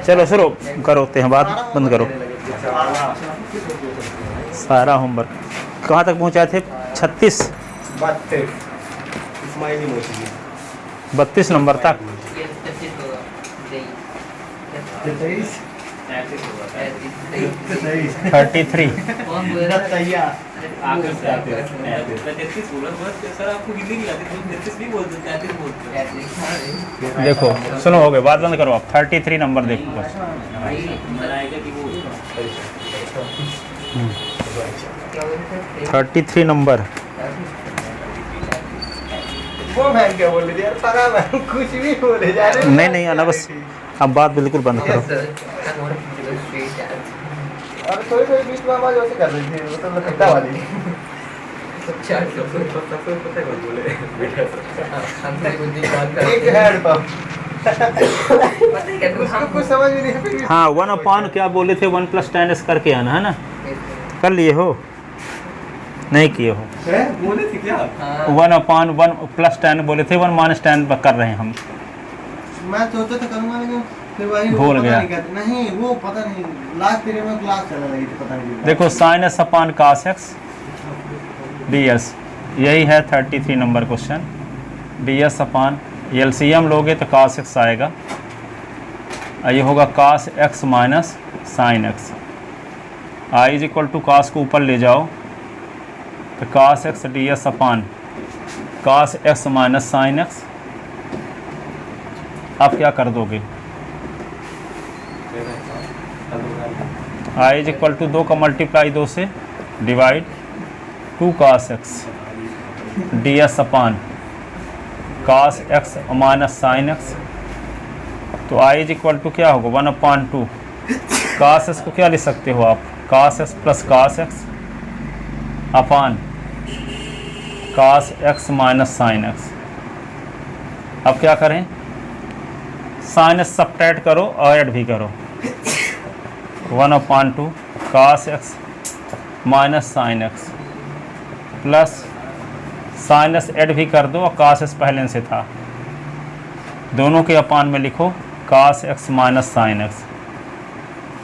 चलो शुरू करो, ते हैं बात बंद करो। सारा होमवर्क कहाँ तक पहुँचाए थे? 36 32 नंबर तक। 33 देखो सुनो, हो गए, बात बंद करो आप। 33 नंबर देखो बस। 33 नंबर। वो मैं क्या बोल रही थी यार, पता मैं कुछ भी बोले जा रहे। नहीं आना बस, अब बात बिल्कुल बंद करो। और थोड़ी बीच में आवाज ऐसे कर रही थी, वो तो लखट्टा वाली। अच्छा बोले एक हेड पंप। कुछ समझ भी नहीं। हाँ 1 अपान क्या बोले थे? 1 + tan s करके आना है ना। कर लिए हो? नहीं किए हो? बोले थे क्या? 1 अपान 1 + tan बोले थे, 1 - tan कर रहे हैं हम। मैं सोचा था करूँगा लेकिन फिर वही भूल गया। नहीं वो पता नहीं, लास्ट पीरियड में क्लास चला रही थी, पता नहीं। देखो sin s अपान cos x ds, यही है 33 नंबर क्वेश्चन। ds अपान एलसीएम लोगे तो cos x आएगा, ये होगा cos x - sin x। i = cos को ऊपर ले जाओ तो cos x ds अपान cos x - sin x। आप क्या कर दोगे? i = 2 का मल्टीप्लाई 2 से डिवाइड 2 cos x ds अपान cos x - sin x। तो i = क्या होगा? 1/2। cos x को क्या लिख सकते हो आप? cos x + cos x अपान cos x - sin x। अब क्या करें? sin s सब्ट्रैक्ट करो और ऐड भी करो। 1/2 cos x - sin x plus sin s add भी कर दो और cos s पहले से था, दोनों के अपान में लिखो cos x - sin x।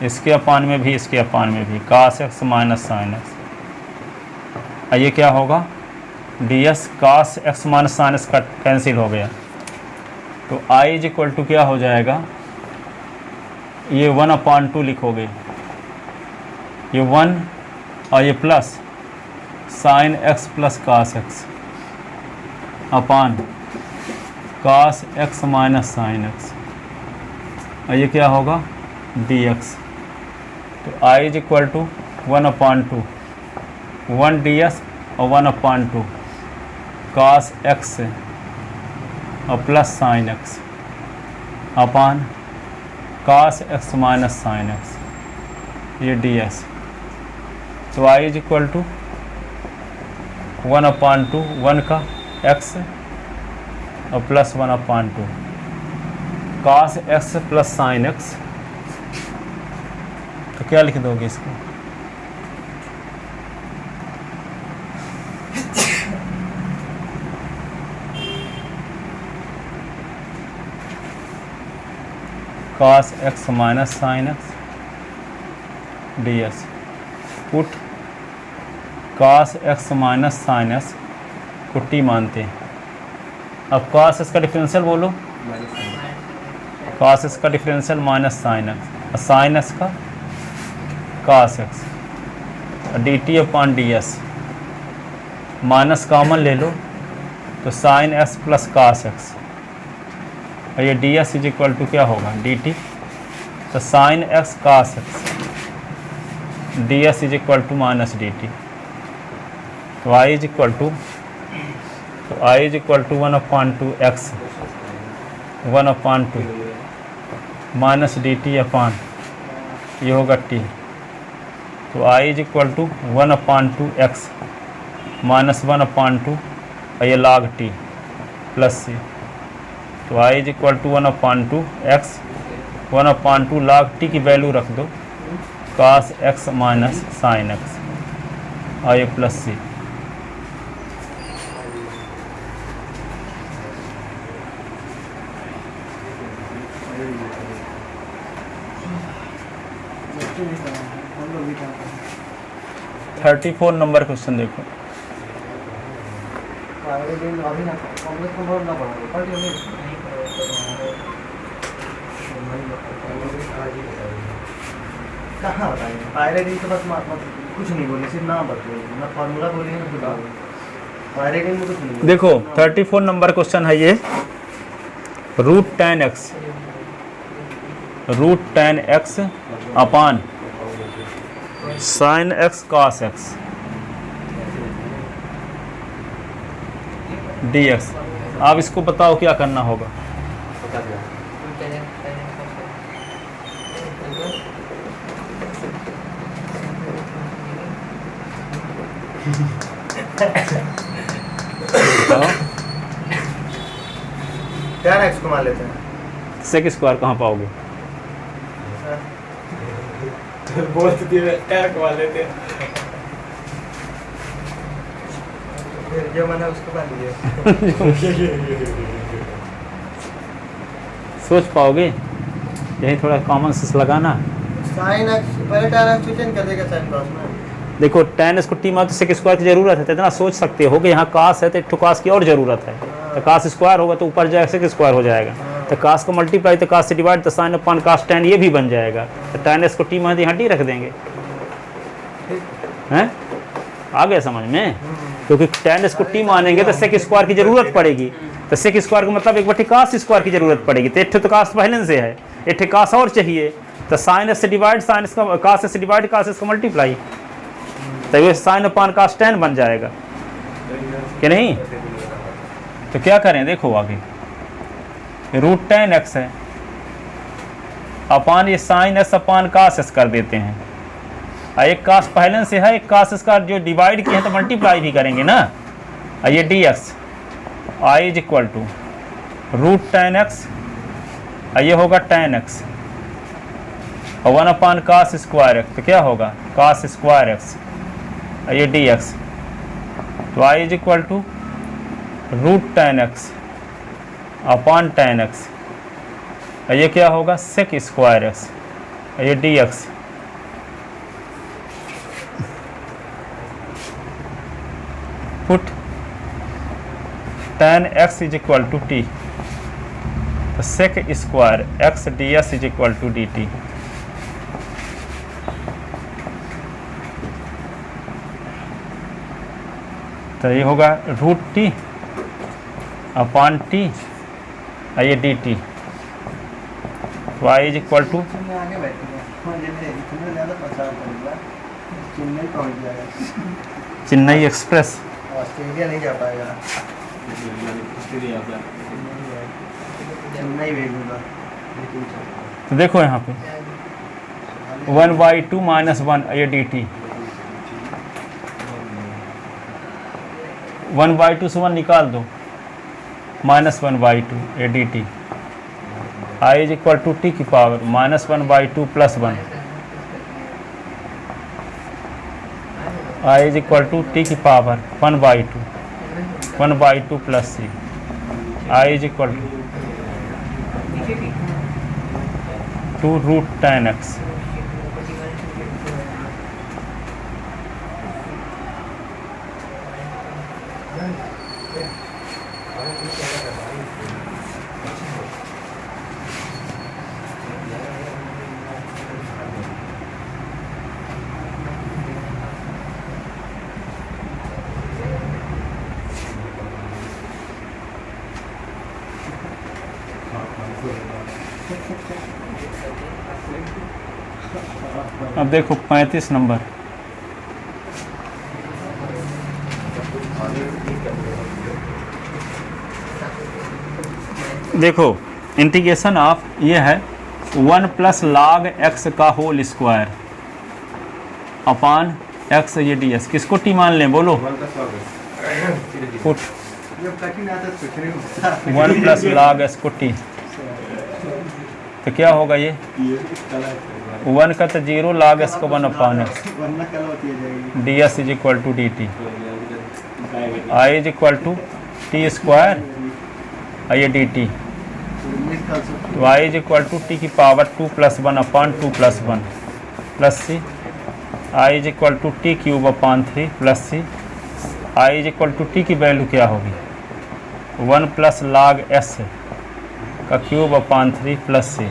इसके अपान में भी, इसके अपान में भी cos x - sin x। ये क्या होगा? ds cos x - sin x का कैंसिल हो गया, तो i = क्या हो जाएगा? ये 1/2 लिखोगे, ये 1 और ये plus sin x + cos x अपान cos x - sin x। और ये क्या होगा? dx। तो i = 1/2 1 ds और 1/2 cos x और प्लस sin x अपान cos x - sin x, ये ds। तो i = 1/2 1 का x और plus 1/2 cos x + sin x। तो क्या लिख दोगे इसको? cos x - sin x ds। Put cos x - sin x को t मानते हैं। अब cos x का डिफरेंशियल बोलो। cos x का डिफरेंशियल -sin x और sin x का cos x dt/ds। Minus common ले लो तो sin x + cos x और ये ds = क्या होगा? dt। तो sin x cos x ds = -dt। तो i = 1/2 x 1/2 -dt अपान ये होगा t। तो i = 1/2 x -1/2 और ये log t प्लस c। तो i = 1/2 x 1/2 log t की वैल्यू रख दो cos x - sin x और ये plus c। Thirty 34 number question देखो। अभी ना कांग्रेस को वोट ना पड़ा पार्टी में कहाँ बताएंगे पायरेटिंग तो बस कुछ नहीं बोले, सिर्फ नाम बताइए ना, फॉर्मूला बोलिए ना कुछ बोलिए, पायरेटिंग में कुछ नहीं। देखो 34 नंबर क्वेश्चन है ये, root ten x upon sine x cos x d x. आप इसको बताओ क्या करना होगा। टेन एक्स को मान लेते हैं, सेक स्क्वायर कहाँ पाओगे। बोलते थे टेन को मान लेते हैं, फिर जो मैंने उसको मान लिया। सोच पाओगे, यही थोड़ा कॉमन सेंस लगाना। साइन एक्स पहले टेन एक्स चेंज कर देगा साइन कॉस में। देखो टेन इसको टी तो सेक स्क्वायर की जरूरत है, तो इतना सोच सकते हो कि यहाँ कास है तो एक कास की और जरूरत है, तो कास स्क्वायर होगा तो ऊपर जाएगा सेक स्क्वायर हो जाएगा, तो कास को मल्टीप्लाई तो कास से डिवाइड तो साइन अपन कास टेन ये भी बन जाएगा, तो टेन इसको टी मान यहाँ टी रख देंगे। हैं आ गया समझ में, क्योंकि टेन इसको टी मानेंगे तो सेक स्क्वायर की जरूरत पड़ेगी, तो सेक स्क्वायर का मतलब एक बटे कास स्क्वायर की जरूरत पड़ेगी, तो एक तो कास पहले से है, एक कास और चाहिए, तो साइन से डिवाइड साइन इसका कास से डिवाइड कास इसका मल्टीप्लाई, तो ये साइन अपान कास टेन बन जाएगा कि नहीं। तो क्या करें देखो आगे, रूट टेन एक्स है अपान ये साइन एस अपान कास एस कर देते हैं, और एक कास पहले से है, एक कास इसका जो डिवाइड किया है तो मल्टीप्लाई भी करेंगे ना, और ये D x I is equal to root ten x, और ये होगा टेन एक्स और 1 अपान कास स्क्वायर एक्स, तो क्या होगा कास स्क्वायर एक्स, और ये डी एक्स, तो आई is equal to root ten x upon ten x, और ये क्या होगा सेक स्क्वायर एक्स, और ये D X. Put ten X is equal to T, तो sec square X D S is equal to D T. तो ये होगा रूट टी अपान टी, और ये D T, Y is equal to Chennai Express, Australia नहीं जा पाएगा, चेन्नई भेज दूंगा। तो देखो यहाँ पे 1/2 माइनस 1 ये डी टी, 1/2 से 1 निकाल दो, minus 1/2 A D T, I is equal to T की power minus 1/2 plus 1, I is equal to T की power 1/2 plus C, I is equal to root ten X. अब देखो 35 नंबर, देखो integration of ये है 1 प्लस लॉग एक्स का whole square upon x ये D S, किसको टी मान लें बोलो। पुट 1 प्लस लॉग एक्स को टी, तो क्या होगा ये 1 का तो 0 लॉग एस को 1 upon x, D S is equal to D T, I is equal to t square, ये डी टी, निकाल सकते तो आई इज इक्वल टू टी की power 2 + 1 upon 2 + 1 plus C I is equal to t cube upon 3 plus C I is equal to T की value क्या होगी 1 + log s का cube upon 3 plus सी।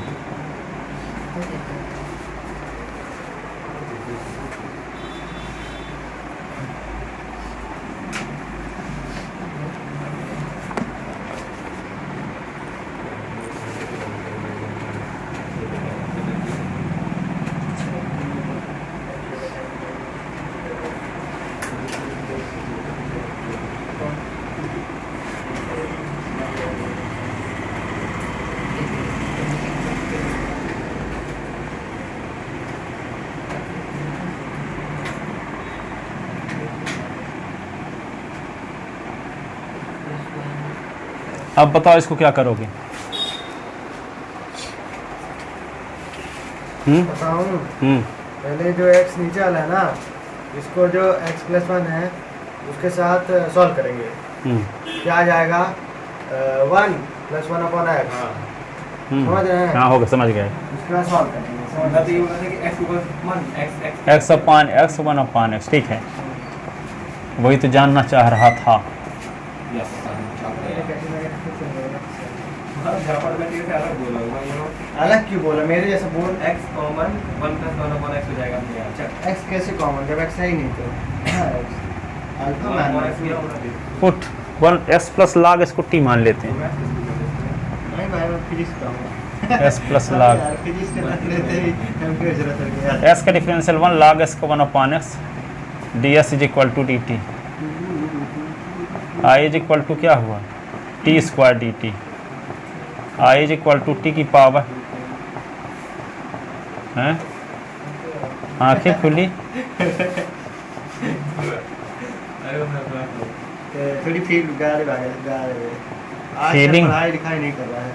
अब बताओ इसको क्या करोगे? बताऊँ पहले जो x नीचे वाला है ना, इसको जो x + 1 है उसके साथ सॉल्व करेंगे। क्या आ जाएगा 1 + 1 अपान x। समझ रहे हैं? हाँ, होगा, समझ गए। उसके बाद सॉल्व करेंगे। x अपान x 1 अपान x, ठीक है, वही तो जानना चाह रहा था। अलग क्यों बोला? मेरे जैसा बोल। x कॉमन 1 + 1 अपान x हो जाएगा अपने आप। चल x कैसे कॉमन जब x है ही नहीं तो अल्फा मान पुट 1 x + log इसको t मान लेते हैं। नहीं भाई, मैं फिजिक्स का हूं। s + log यार फिजिक्स के बात लेते ही हम क्यों जरूरत है यार। s का डिफरेंशियल 1 log s का 1 अपान x ds is equal to dt। i is equal to क्या हुआ t² dt। i is equal to t की पावर हैं, आंखें खुली। थोड़ी फील गा रहे आज Feeling? पढ़ाई लिखाई नहीं कर रहा है।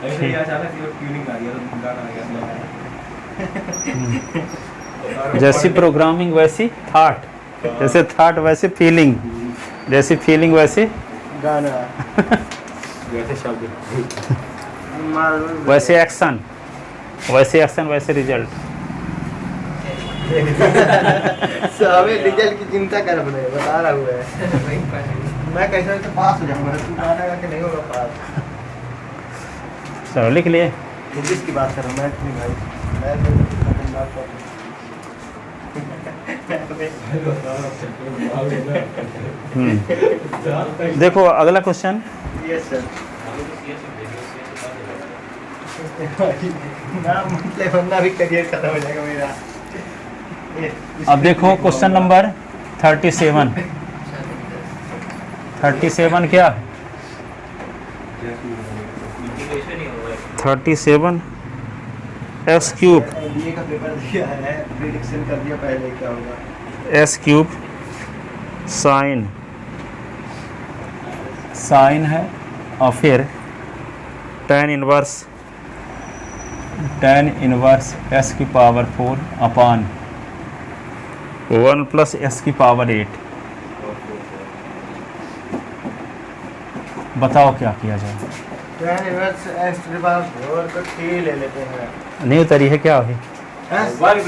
ऐसे ही अचानक से ट्यूनिंग आ गया तो गाना आ गया। जैसी प्रोग्रामिंग वैसी थाट, जैसे थाट वैसे फीलिंग, जैसी फीलिंग वैसे गाना वैसे शब्द वैसे एक्शन, वैसे एक्शन वैसे रिजल्ट। हमें रिजल्ट की चिंता कर रहे हैं, बता रहा हूँ मैं कैसे तो पास हो जाऊंगा, तू गाना गा के नहीं होगा पास। चलो लिख लिए। इंग्लिश की बात कर रहा हूँ, मैथ नहीं भाई, मैं बात कर देखो अगला क्वेश्चन। Yes sir. ना मतलब वरना भी करियर खत्म हो जाएगा मेरा। अब देखो क्वेश्चन नंबर 37। 37 क्या? 37 s³ एमबीए का पेपर दिया है, प्रेडिक्शन कर दिया पहले क्या होगा। s³ साइन है और फिर tan इनवर्स s की पावर 4 अपान 1 + s की पावर 8। बताओ क्या किया जाए? tan inverse x to the power 4 को t ले लेते हैं। नहीं उतरी है क्या अभी? 1 +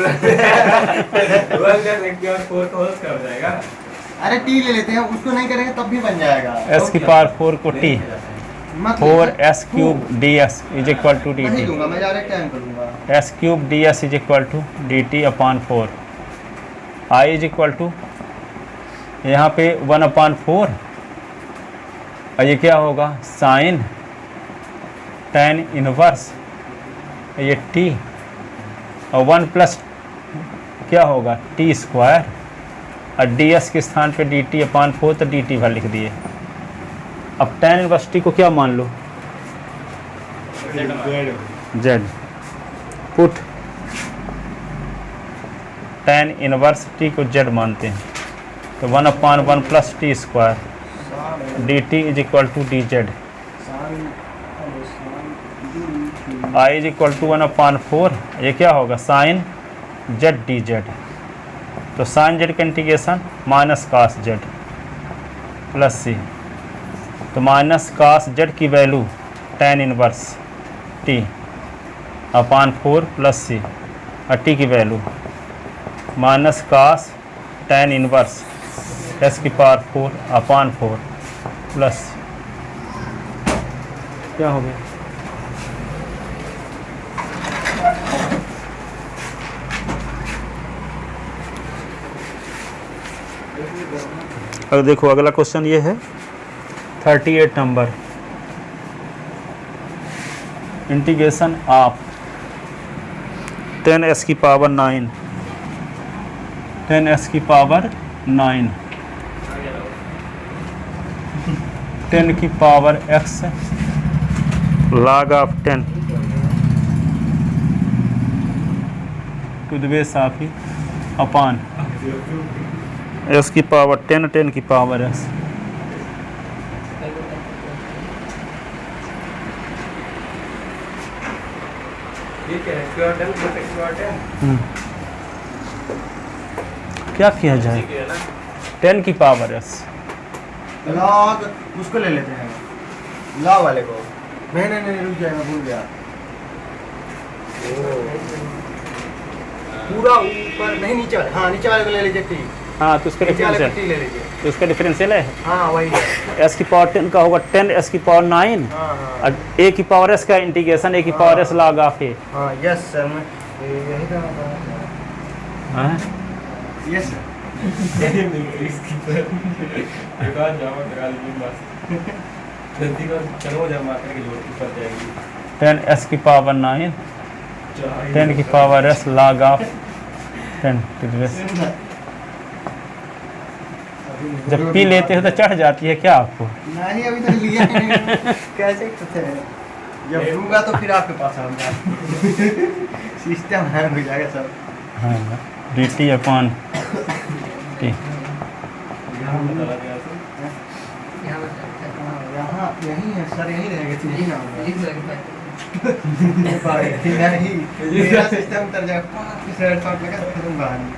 4 तो होल कर जाएगा। अरे t ले लेते हैं, उसको नहीं करेंगे तब भी बन जाएगा। s की पावर 4 को t 4 s³ ds is equal to नहीं dt। दूंगा मैं, डायरेक्ट टाइम करूंगा। s³ ds is equal to dt upon 4। i is equal to यहाँ पे 1 अपान 4 और ये क्या होगा साइन tan इनवर्स, ये t और 1 प्लस क्या होगा t² और ds के स्थान पे dt अपान 4 तो dt भर लिख दिए। अब tan इनवर्स t को क्या मान लो z। Put tan inverse t को z मानते हैं तो 1 upon 1 + t² dt is equal to dz। i is equal to 1 upon 4, ये क्या होगा साइन z dz। तो साइन z का integration -cos z plus c, तो -cos z की value tan inverse T upon 4 plus C, और T की value minus cos tan inverse S की पावर 4 अपान 4 प्लस क्या हो गया? अब देखो अगला क्वेश्चन ये है 38 नंबर, इंटीग्रेशन ऑफ 10s की पावर 9 10s की पावर 9 10 की power x log of 10 to the base of ही अपान s की पावर 10 10 की पावर s ठीक है, स्क्वायर 10 प्लस स्क्वायर 10 क्या किया जाए? ठीक है ना। 10 की पावर s लॉग उसको ले लेते हैं, लॉग वाले को। नहीं नहीं नहीं, रुक जाएगा, भूल गया। पूरा ऊपर नहीं, नीचे वाले, हाँ नीचे वाले को ले लीजिए टी। हाँ तो उसका नीचे वाले को डिफरेंशियल, टी ले लीजिए। तो उसका डिफरेंशियल है हाँ वही है। s की पावर 10 का होगा 10 s की पावर 9 हाँ हाँ और a की पावर s का इंटीग्रेशन a की power s log of a। हाँ, यस सर, मैं यही तो मैं कह रहा था। हाँ यस सर। दुकान जाओ लगा लीजिए बस। जल्दी कर, चलो जब मार्केट की जोड़ ऊपर जाएगी। 10 s की पावर 9 10 की power s log of 10 to the base। जब पी लेते हो तो चढ़ जाती है क्या आपको? नहीं अभी तक लिया नहीं। कैसे थे? जब लूंगा तो फिर आपके पास आऊंगा। सिस्टम हैंग हो जाएगा सब। हाँ डी टी अपॉन टी। यहाँ बता दिया तो यहाँ यही है सर, यही रहेगा, यही नाम है। नहीं मेरा सिस्टम उतर जाएगा, सर शॉट लगा तो खत्म कहानी।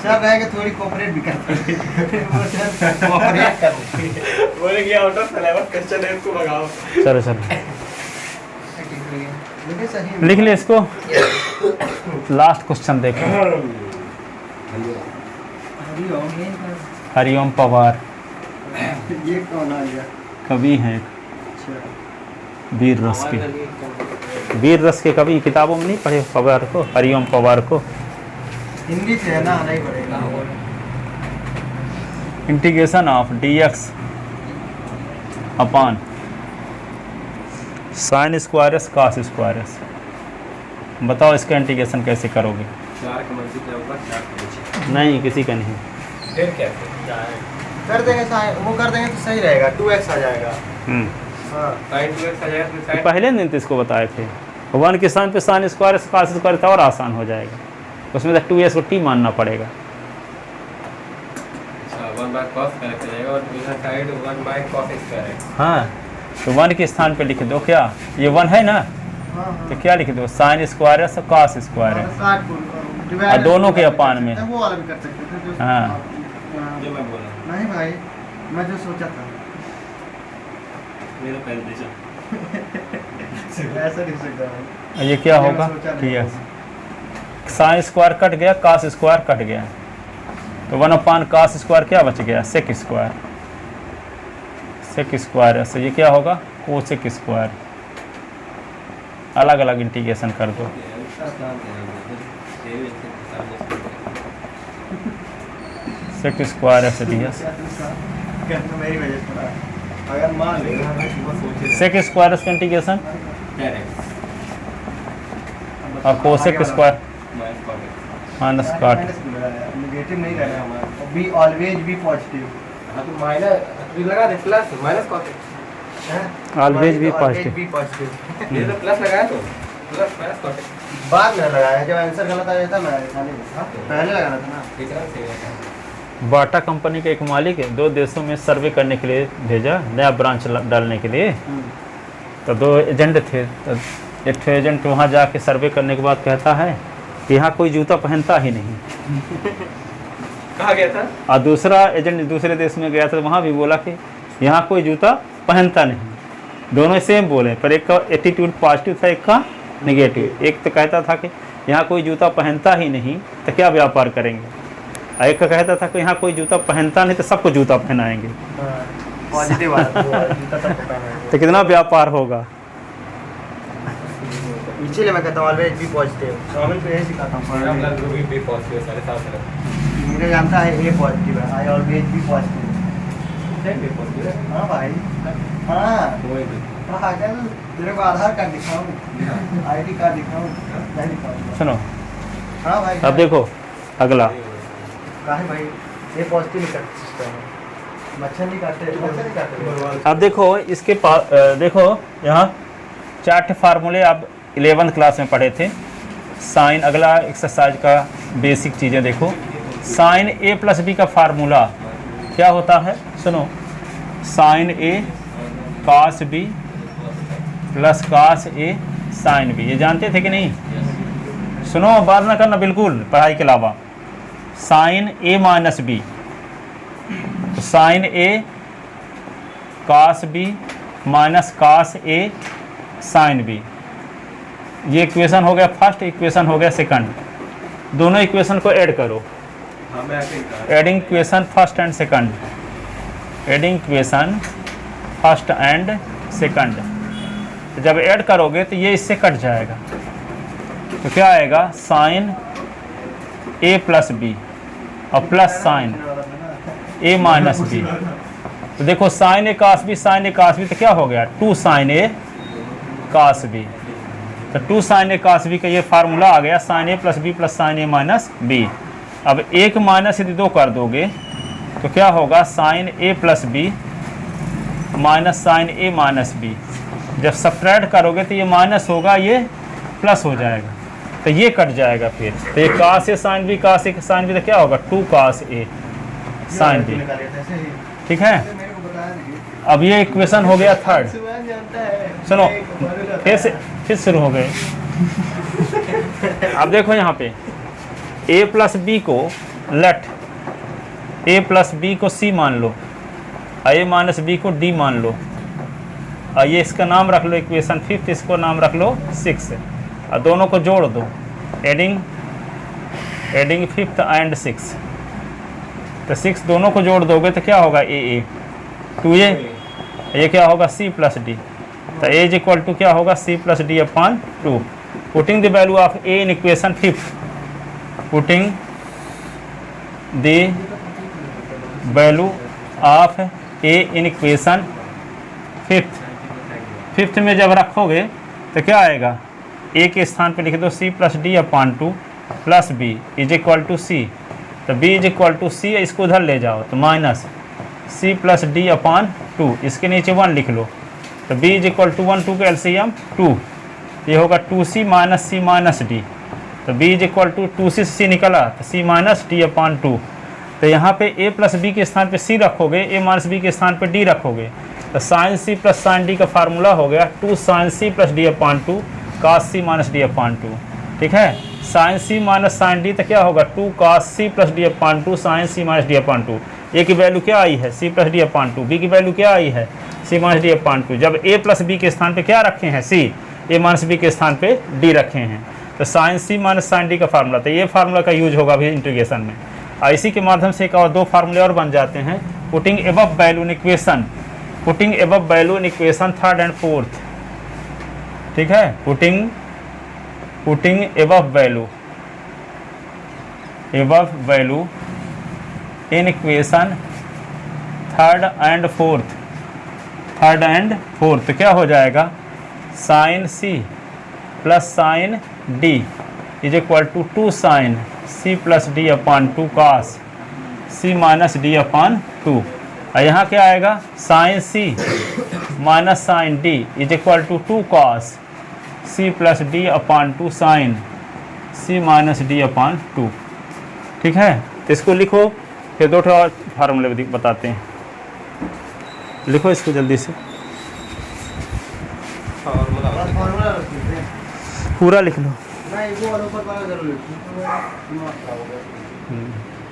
सब रहेगा, थोड़ी कोऑपरेट भी करते हैं। वो सर कोऑपरेट करते हैं। बोले कि आउट ऑफ सिलेबस क्वेश्चन है, इसको भगाओ। चलो चलो देखिए सही लिख ले इसको। लास्ट क्वेश्चन देखो। हरिओम पवार ये कौन आ गया? कवि हैं, अच्छा, वीर रस के, वीर रस के कवि। किताबों में नहीं पढ़े पवार को, हरिओम पवार को? हिंदी से है ना, नहीं पड़ेगा। Integration of dx upon sine square S cos square S. बताओ इसका इंटीग्रेशन कैसे करोगे? 4 का मल्टीप्लाई होगा 4 के नीचे। नहीं किसी का नहीं। फिर कैसे? कर देंगे, वो कर देंगे तो सही रहेगा। 2x आ जाएगा। हाँ sin 2x आ जाएगा, फिर तो sin पहले दिन तो इसको बताए थे, 1 के स्थान पे sine square S cos square तो और आसान हो जाएगा। उसमें तो 2s को t मानना पड़ेगा। अच्छा 1 बाय cos का रखा जाएगा और दूसरा साइड 1 बाय cos स्क्वायर है। हाँ तो 1 के स्थान पे लिख दो, क्या ये 1 है ना, हाँ तो क्या लिख दो? Sine square S cos square है। और दोनों के अपान में। वो वाला भी कर सकते थे जो हाँ। जो मैं बोला नहीं भाई, मैं जो सोचा था मेरा पहले दे ऐसा नहीं सकता भाई। और ये क्या मैंने होगा? सोचा नहीं। ठीक है, साइन स्क्वायर कट गया, कॉस स्क्वायर कट गया, तो 1 अपान कॉस स्क्वायर क्या बच गया? Sec square. सेक स्क्वायर है, तो ये क्या होगा? Cosec square. अलग अलग इंटीग्रेशन कर दो। Sec square S D S. कहना मेरी वजह से थोड़ा, अगर मान ले सेक स्क्वायर एस का इंटीग्रेशन और cosec square minus cot. Negative नहीं रहना हमारा, बी ऑलवेज बी पॉजिटिव। हाँ तो माइनस लगा दे, प्लस माइनस cos ऑलवेज भी पॉजिटिव। Be positive. ये तो प्लस लगाया तो प्लस माइनस cos बाद में लगाया, जब आंसर गलत आ जाता मैं पहले लगाना था ना। ठीक है, सही है। बाटा कंपनी का एक मालिक है, 2 देशों में सर्वे करने के लिए भेजा, नया ब्रांच डालने के लिए। तो 2 एजेंट थे, तो एक एजेंट वहाँ जाके सर्वे करने के बाद कहता है कि यहाँ कोई जूता पहनता ही नहीं। कहाँ गया था? और दूसरा एजेंट दूसरे देश में गया था, वहाँ भी बोला कि यहाँ कोई जूता पहनता नहीं। दोनों सेम बोले, पर एक का एटीट्यूड पॉजिटिव था, एक का नेगेटिव। एक तो कहता था कि यहाँ कोई जूता पहनता ही नहीं तो क्या व्यापार करेंगे, और एक का कहता था कि यहाँ कोई जूता पहनता नहीं तो सबको जूता पहनाएंगे, पॉजिटिव तो कितना व्यापार होगा। इसीलिए मैं कहता हूँ ऑलवेज बी पॉजिटिव। नॉर्मल पे यही सिखाता हूँ, भी पॉजिटिव सारे साथ मुझे जानता है ए पॉजिटिव है, आई ऑलवेज बी पॉजिटिव। हाँ भाई, हाँ हाँ, क्या तेरे को आधार कार्ड दिखाऊँ, आईडी कार्ड दिखाऊँ, क्या दिखाऊँ? सुनो, हाँ भाई। अब देखो अगला, काहे भाई, ए पॉजिटिव सिस्टम है, मच्छर नहीं काटते। अब देखो इसके पास, देखो यहाँ 4 फार्मूले आप 11th क्लास में पढ़े थे। साइन, अगला एक्सरसाइज का बेसिक चीज़ें देखो। साइन ए प्लस बी का फार्मूला क्या होता है, सुनो, साइन ए कास बी प्लस कास ए साइन बी, ये जानते थे कि नहीं? सुनो, बात ना करना बिल्कुल पढ़ाई के अलावा। साइन ए माइनस बी, तो साइन ए कास बी माइनस कास ए साइन बी, ये इक्वेशन हो गया फर्स्ट, इक्वेशन हो गया सेकंड। दोनों इक्वेशन को ऐड करो, adding equation first and second, adding equation first and second. तो जब ऐड करोगे तो ये इससे कट जाएगा, तो क्या आएगा, साइन ए प्लस बी और प्लस साइन ए माइनस बी। तो देखो साइन ए कास बी, साइन ए कास बी, तो क्या हो गया, 2 साइन ए कास बी। तो 2 साइन ए कास बी का ये फार्मूला आ गया, साइन ए प्लस बी प्लस साइन ए माइनस बी। अब एक माइनस यदि 2 कर दोगे तो क्या होगा, साइन ए प्लस बी माइनस साइन ए माइनस बी। जब सब्ट्रैक्ट करोगे तो ये माइनस होगा, ये प्लस हो जाएगा, तो ये कट जाएगा फिर। तो ये कास ए साइन बी, कास ए साइन बी, तो क्या होगा, 2 कास ए साइन बी। ठीक है, अब ये इक्वेशन हो गया थर्ड। सुनो, फिर शुरू हो गए। अब देखो यहाँ पे a प्लस बी को लेट a प्लस बी को c मान लो, a माइनस बी को d मान लो, और ये इसका नाम रख लो इक्वेशन फिफ्थ, इसको नाम रख लो 6, और दोनों को जोड़ दो, एडिंग फिफ्थ एंड 6। तो 6 दोनों को जोड़ दोगे तो क्या होगा, a 2a, ये क्या होगा, c प्लस डी। तो a इज इक्वल टू क्या होगा, c plus D upon 2। Putting the value of a in equation fifth, putting the value of a in equation fifth में जब रखोगे तो क्या आएगा, a के स्थान पे लिख दो c plus D upon 2 plus b is equal to c। तो b is equal to c, इसको उधर ले जाओ तो minus c plus D upon 2, इसके नीचे 1 लिख लो। तो b इज इक्वल टू 1, 2 का एलसीएम 2, ये होगा 2c minus c minus D. तो b is equal to 2c से c निकला तो c माइनस डी अपॉन 2। तो यहाँ पे a प्लस बी के स्थान पे c रखोगे, a माइनस बी के स्थान पे d रखोगे, तो sine c plus sine D का फार्मूला हो गया 2 sine c plus D upon 2 cos c minus D upon 2। ठीक है, sine c minus sine D तो क्या होगा, 2 cos c plus D upon 2 sine c minus D upon 2। A की value क्या आई है, c plus D upon 2, B की वैल्यू क्या आई है, c माइनस डी अपॉन 2। जब a प्लस बी के स्थान पे क्या रखे हैं, c, a माइनस बी के स्थान पे d रखे हैं, तो sine c minus sine D का फार्मूला, तो ये फार्मूला का यूज होगा अभी इंटीग्रेशन में। इसी के माध्यम से एक और 2 फार्मूले और बन जाते हैं। Putting above value in equation, putting above value in equation third and fourth. ठीक है, putting above value in equation third and fourth, तो क्या हो जाएगा, sine c plus sine d is equal to 2 sine c plus D upon 2 cos c minus D upon 2। और यहाँ क्या आएगा, sine c minus sine d is equal to 2 cos c plus D upon 2 sine c minus D upon 2। ठीक है, तो इसको लिखो, फिर 2 और फार्मूले बताते हैं। लिखो इसको जल्दी से, पूरा लिख लो। नहीं, वो वाला ऊपर वाला जरूर लिखो, दिमाग खराब हो गया।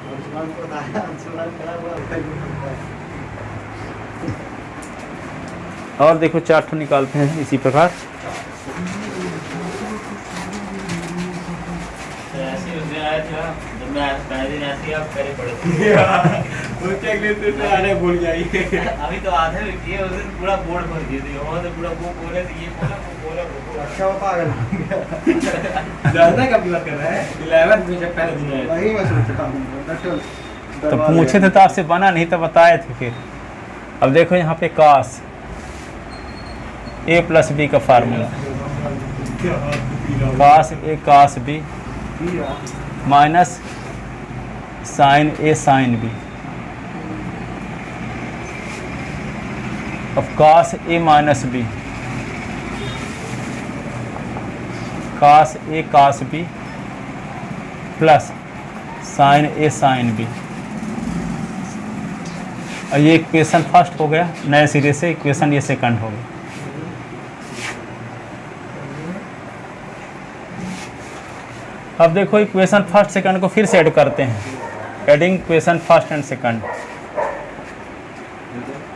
और सुभान को बताया, सुभान खराब हुआ, और देखो 4 ठो निकालते हैं इसी प्रकार। ऐसे उसने आया था जब मैं पहले दिन ऐसे ही आप करे पड़े थे उसके अगले दिन से आने भूल जाइए। अभी तो आधे में किए उस दिन पूरा बोर्ड भर दिए थे वहाँ से पूरा वो बोले थे ये बोला वो बोला वो बोला। अच्छा वो पागल जानना कब की बात कर रहा है 11th में जब पहले दिन आया था। वही मैं सोच रहा हूँ तो पूछे थे तो आपसे बना नहीं तो बताए थे फिर। अब देखो यहाँ पे कास a प्लस बी का फार्मूला, कास ए कास बी माइनस साइन ए साइन बी। अब कास a minus B, cos A cos B plus sign A sine B. और ये इक्वेशन फर्स्ट हो गया, नए सिरे से इक्वेशन ये सेकंड हो गया। अब देखो इक्वेशन फर्स्ट सेकंड को फिर से ऐड करते हैं, adding equation first and second,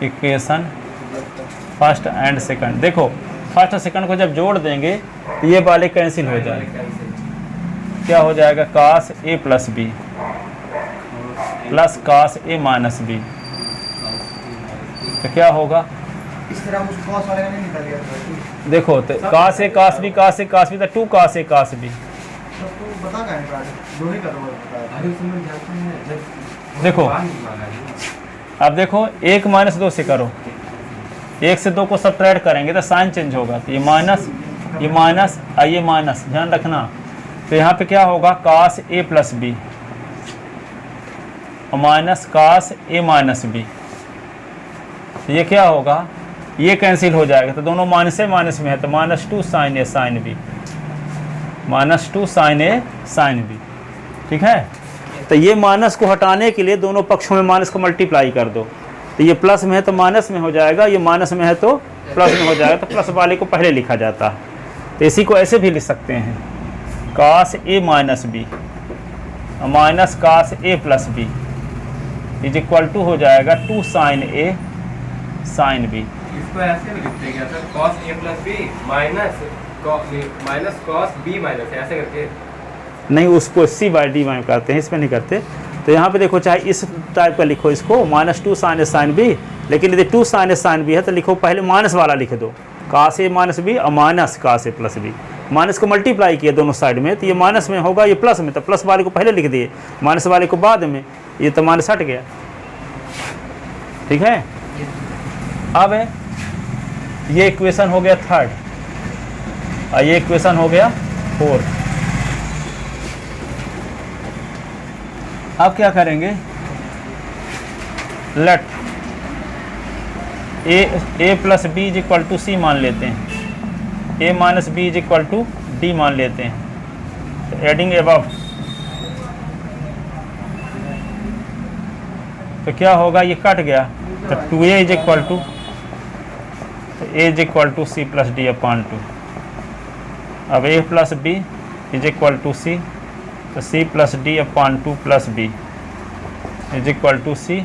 equation first and second. देखो फर्स्ट और सेकंड को जब जोड़ देंगे तो ये वाले कैंसिल हो जाएगा। क्या हो जाएगा, कास a plus B plus cos a minus B. तो क्या होगा, इस तरह उस कॉस वाले का नहीं निकल गया था। देखो तो कास ए कास बी तो 2 कास ए कास बी। तो बता का है दो ही करो बता। अरे उसमें जाते हैं जब देखो अब देखो 1 माइनस 2 से करो, 1 से 2 को सब्ट्रैक्ट करेंगे तो साइन चेंज होगा। तो ये माइनस और ये माइनस, ध्यान रखना। तो यहाँ पे क्या होगा, कास ए प्लस बी और minus cos a minus B. तो ये क्या होगा, ये कैंसिल हो जाएगा। तो दोनों माइनस में है तो -2 साइन ए साइन बी, -2 साइन ए साइन बी। ठीक है, तो ये माइनस को हटाने के लिए दोनों पक्षों में माइनस को मल्टीप्लाई कर दो। तो ये प्लस में है तो माइनस में हो जाएगा, ये माइनस में है तो प्लस में हो जाएगा। तो प्लस वाले को पहले लिखा जाता है। तो इसी को ऐसे भी लिख सकते हैं, cos a minus b minus cos a plus b is equal to हो जाएगा 2 साइन ए साइन बी। इसको ऐसे भी लिखते हैं क्या sir, cos a plus B minus cos b minus ऐसे करके? नहीं, उसको c बाई डी वाई करते हैं, इसमें नहीं करते। तो यहाँ पे देखो, चाहे इस टाइप का लिखो इसको -2 साइन ए साइन बी, लेकिन यदि 2 साइन ए साइन बी है तो लिखो पहले माइनस वाला लिख दो, कास ए माइनस बी और minus cos a plus B. Minus को मल्टीप्लाई किया दोनों साइड में तो ये माइनस में होगा, ये प्लस में, तो प्लस वाले को पहले लिख दिए, माइनस वाले को बाद में। ये तो माइनस हट गया। ठीक है, अब ये इक्वेशन हो गया थर्ड और ये इक्वेशन हो गया फोर्थ। अब क्या करेंगे, let a plus b is equal to c मान लेते हैं, a minus b is equal to d मान लेते हैं। तो एडिंग एबव तो क्या होगा, ये कट गया तो 2a इज इक्वल टू, तो a is equal to c plus D upon 2। अब a plus b is equal to c, तो c plus D upon 2 plus b is equal to c,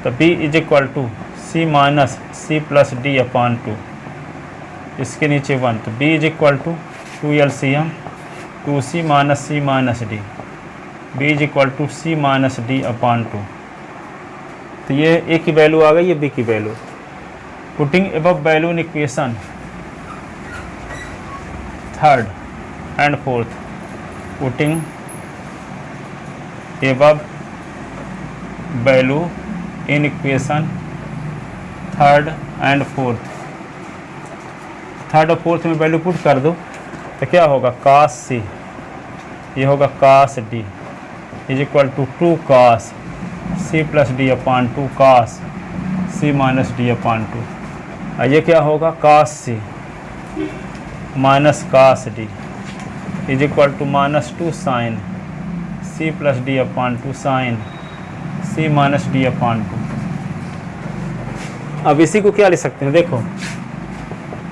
तो b is equal to c minus c plus D upon 2, इसके नीचे 1, तो b is equal to 2 LCM 2c minus c minus d, b is equal to c minus D upon 2। तो ये a की value आ गई, ये b की value. Putting above value in equation third and fourth, putting above value in equation third and fourth. Third और fourth में value put कर दो तो क्या होगा, कास सी, ये होगा cos d is equal to 2 cos c plus D upon 2 cos c minus D upon 2। और ये क्या होगा, cos c minus cos d is equal to -2 sine c plus D upon 2 sine C minus D upon 2। अब इसी को क्या लिख सकते हैं, देखो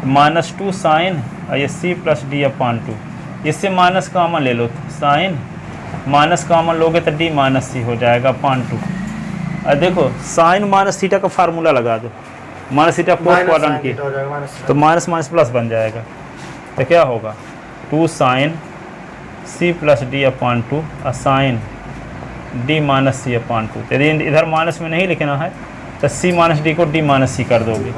-2 साइन और ये सी प्लस डी अपॉन 2, इससे माइनस कॉमन ले लो, साइन माइनस कॉमन लोगे तो डी माइनस सी हो जाएगा अपॉन 2। और देखो साइन माइनस थीटा का फार्मूला लगा दो, माइनस थीटा फोर्थ क्वाड्रेंट की, हो जाएगा माइनस। तो माइनस माइनस प्लस बन जाएगा। तो क्या होगा 2 sine c plus D upon 2 sine d minus c upon 2। यदि इधर माइनस में नहीं लिखना है तो सी माइनस डी को डी माइनस सी कर दोगे।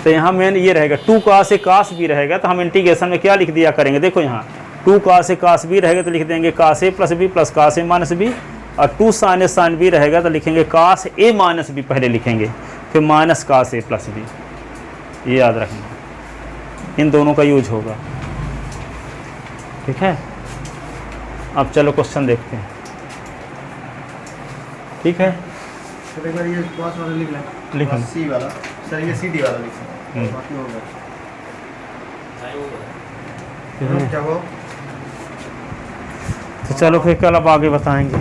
तो यहाँ मेन ये रहेगा 2 cos से cos b रहेगा, तो हम इंटीग्रेशन में क्या लिख दिया करेंगे, देखो यहाँ 2 cos से cos b रहेगा तो लिख देंगे cos a plus b plus cos a minus b, और 2 sin a sin b रहेगा तो लिखेंगे cos a माइनस b पहले लिखेंगे, फिर minus cos a plus b। ये याद रखना, इन दोनों का यूज होगा। ठीक है, अब चलो क्वेश्चन देखते हैं। ठीक है, तो एक बार ये cos वाला लिख लें, लिख लें। सी वाला, सर ये सी डी वाला लिख लें, बाकी हो गया। क्या वो? तो चलो फिर कल अब आगे बताएंगे।